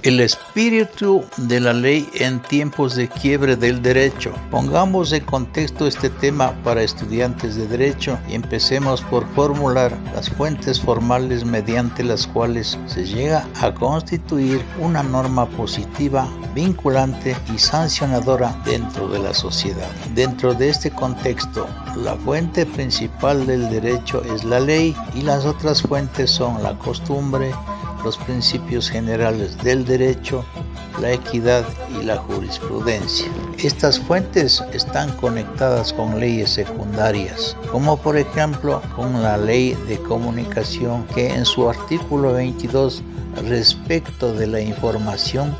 El espíritu de la ley en tiempos de quiebre del derecho. Pongamos en contexto este tema para estudiantes de derecho y empecemos por formular las fuentes formales mediante las cuales se llega a constituir una norma positiva, vinculante y sancionadora dentro de la sociedad. Dentro de este contexto, la fuente principal del derecho es la ley y las otras fuentes son la costumbre, los principios generales del derecho, la equidad y la jurisprudencia. Estas fuentes están conectadas con leyes secundarias, como por ejemplo con la Ley de Comunicación, que en su artículo 22, respecto de la información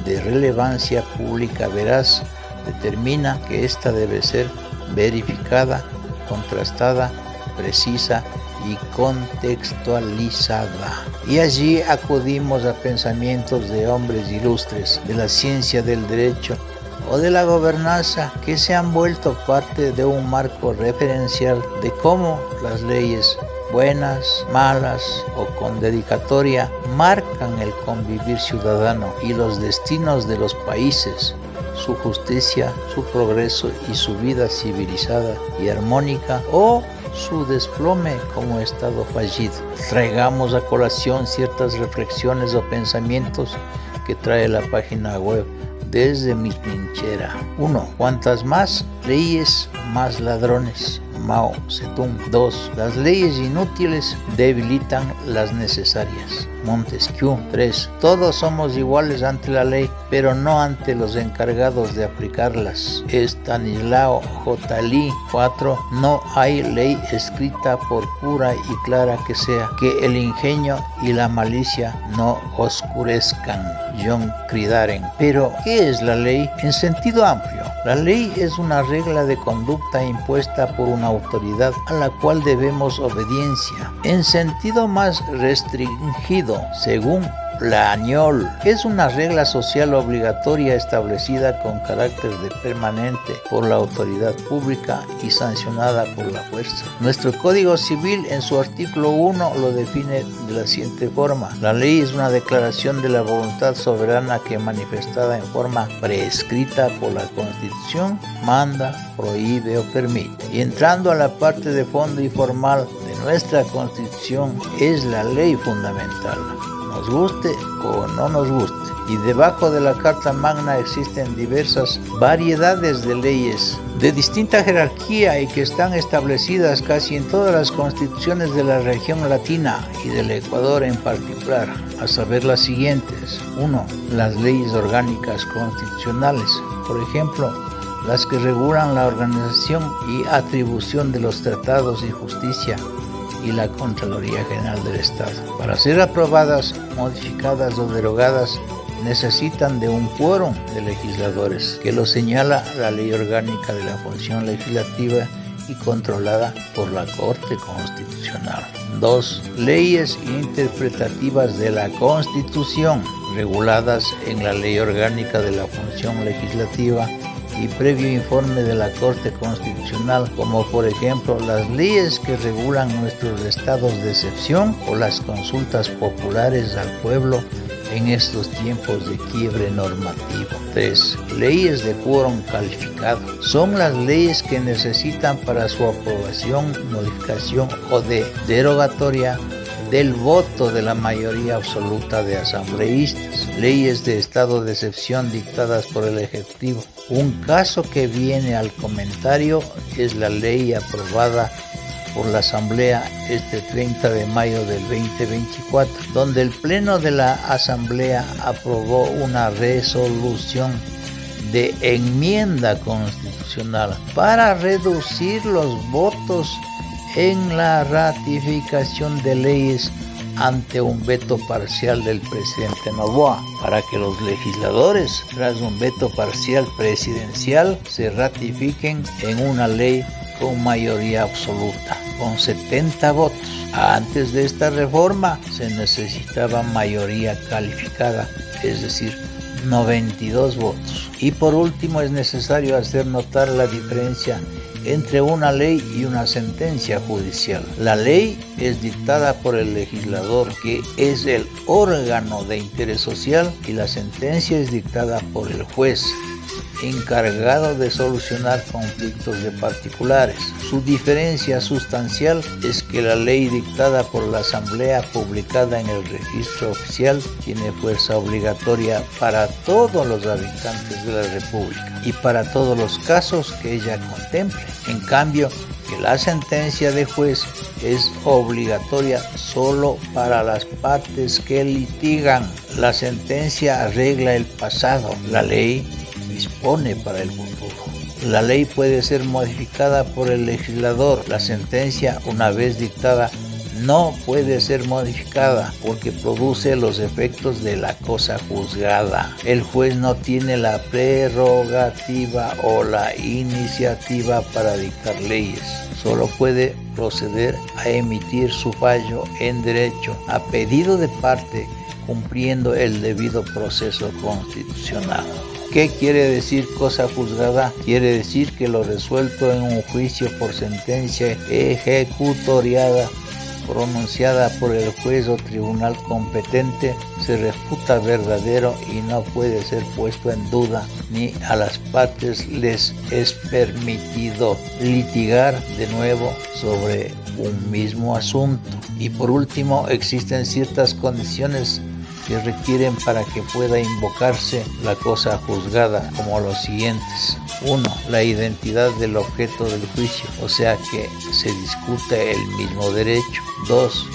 de relevancia pública veraz, determina que ésta debe ser verificada, contrastada, precisa y contextualizada. Y allí acudimos a pensamientos de hombres ilustres de la ciencia del derecho o de la gobernanza que se han vuelto parte de un marco referencial de cómo las leyes buenas, malas o con dedicatoria marcan el convivir ciudadano y los destinos de los países, su justicia, su progreso y su vida civilizada y armónica, o su desplome como estado fallido. Traigamos a colación ciertas reflexiones o pensamientos que trae la página web desde mi trinchera. 1. Cuantas más leyes, más ladrones. Mao Zedong. 2. Las leyes inútiles debilitan las necesarias. Montesquieu. 3. Todos somos iguales ante la ley, pero no ante los encargados de aplicarlas. Estanislao J. Lee. 4. No hay ley escrita por pura y clara que sea, que el ingenio y la malicia no oscurezcan. John Cridaren. Pero, ¿qué es la ley? En sentido amplio, la ley es una regla de conducta impuesta por una autoridad a la cual debemos obediencia. En sentido más restringido, según Laniol, es una regla social obligatoria establecida con carácter de permanente por la autoridad pública y sancionada por la fuerza. Nuestro Código Civil en su artículo 1 lo define de la siguiente forma: la ley es una declaración de la voluntad soberana que, manifestada en forma prescrita por la Constitución, manda, prohíbe o permite. Y entrando a la parte de fondo y formal de nuestra Constitución, es la ley fundamental, nos guste o no nos guste. Y debajo de la Carta Magna existen diversas variedades de leyes de distinta jerarquía y que están establecidas casi en todas las constituciones de la región latina y del Ecuador en particular, a saber las siguientes. 1. Las leyes orgánicas constitucionales, por ejemplo, las que regulan la organización y atribución de los tratados y justicia y la Contraloría General del Estado. Para ser aprobadas, modificadas o derogadas, necesitan de un quórum de legisladores, que lo señala la Ley Orgánica de la Función Legislativa y controlada por la Corte Constitucional. 2. Leyes interpretativas de la Constitución, reguladas en la Ley Orgánica de la Función Legislativa y previo informe de la Corte Constitucional, como por ejemplo las leyes que regulan nuestros estados de excepción o las consultas populares al pueblo en estos tiempos de quiebre normativo. 3. Leyes de quórum calificado. Son las leyes que necesitan para su aprobación, modificación o derogatoria del voto de la mayoría absoluta de asambleístas. Leyes de estado de excepción dictadas por el Ejecutivo. Un caso que viene al comentario es la ley aprobada por la Asamblea este 30 de mayo del 2024, donde el Pleno de la Asamblea aprobó una resolución de enmienda constitucional para reducir los votos en la ratificación de leyes ante un veto parcial del presidente Noboa, para que los legisladores, tras un veto parcial presidencial, se ratifiquen en una ley con mayoría absoluta, con 70 votos. Antes de esta reforma se necesitaba mayoría calificada, es decir, 92 votos. Y por último es necesario hacer notar la diferencia entre una ley y una sentencia judicial. La ley es dictada por el legislador, que es el órgano de interés social, y la sentencia es dictada por el juez, encargado de solucionar conflictos de particulares. Su diferencia sustancial es que la ley dictada por la Asamblea, publicada en el registro oficial, tiene fuerza obligatoria para todos los habitantes de la República y para todos los casos que ella contemple. En cambio, que la sentencia de juez es obligatoria solo para las partes que litigan. La sentencia arregla el pasado, la ley dispone para el futuro. La ley puede ser modificada por el legislador. La sentencia, una vez dictada, no puede ser modificada porque produce los efectos de la cosa juzgada. El juez no tiene la prerrogativa o la iniciativa para dictar leyes. Solo puede proceder a emitir su fallo en derecho a pedido de parte, cumpliendo el debido proceso constitucional. ¿Qué quiere decir cosa juzgada? Quiere decir que lo resuelto en un juicio por sentencia ejecutoriada pronunciada por el juez o tribunal competente se reputa verdadero y no puede ser puesto en duda, ni a las partes les es permitido litigar de nuevo sobre un mismo asunto. Y por último, existen ciertas condiciones que requieren para que pueda invocarse la cosa juzgada, como los siguientes. 1. La identidad del objeto del juicio, o sea que se discute el mismo derecho. 2.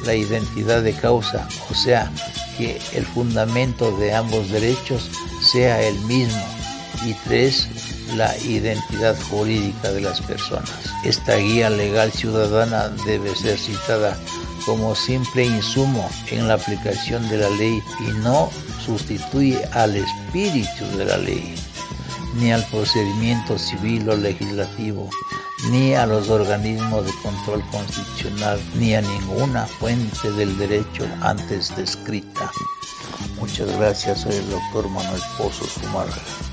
La identidad de causa, o sea que el fundamento de ambos derechos sea el mismo. Y 3. La identidad jurídica de las personas. Esta guía legal ciudadana debe ser citada como simple insumo en la aplicación de la ley y no sustituye al espíritu de la ley, ni al procedimiento civil o legislativo, ni a los organismos de control constitucional, ni a ninguna fuente del derecho antes descrita. Muchas gracias, soy el doctor Manuel Pozos Zumárraga.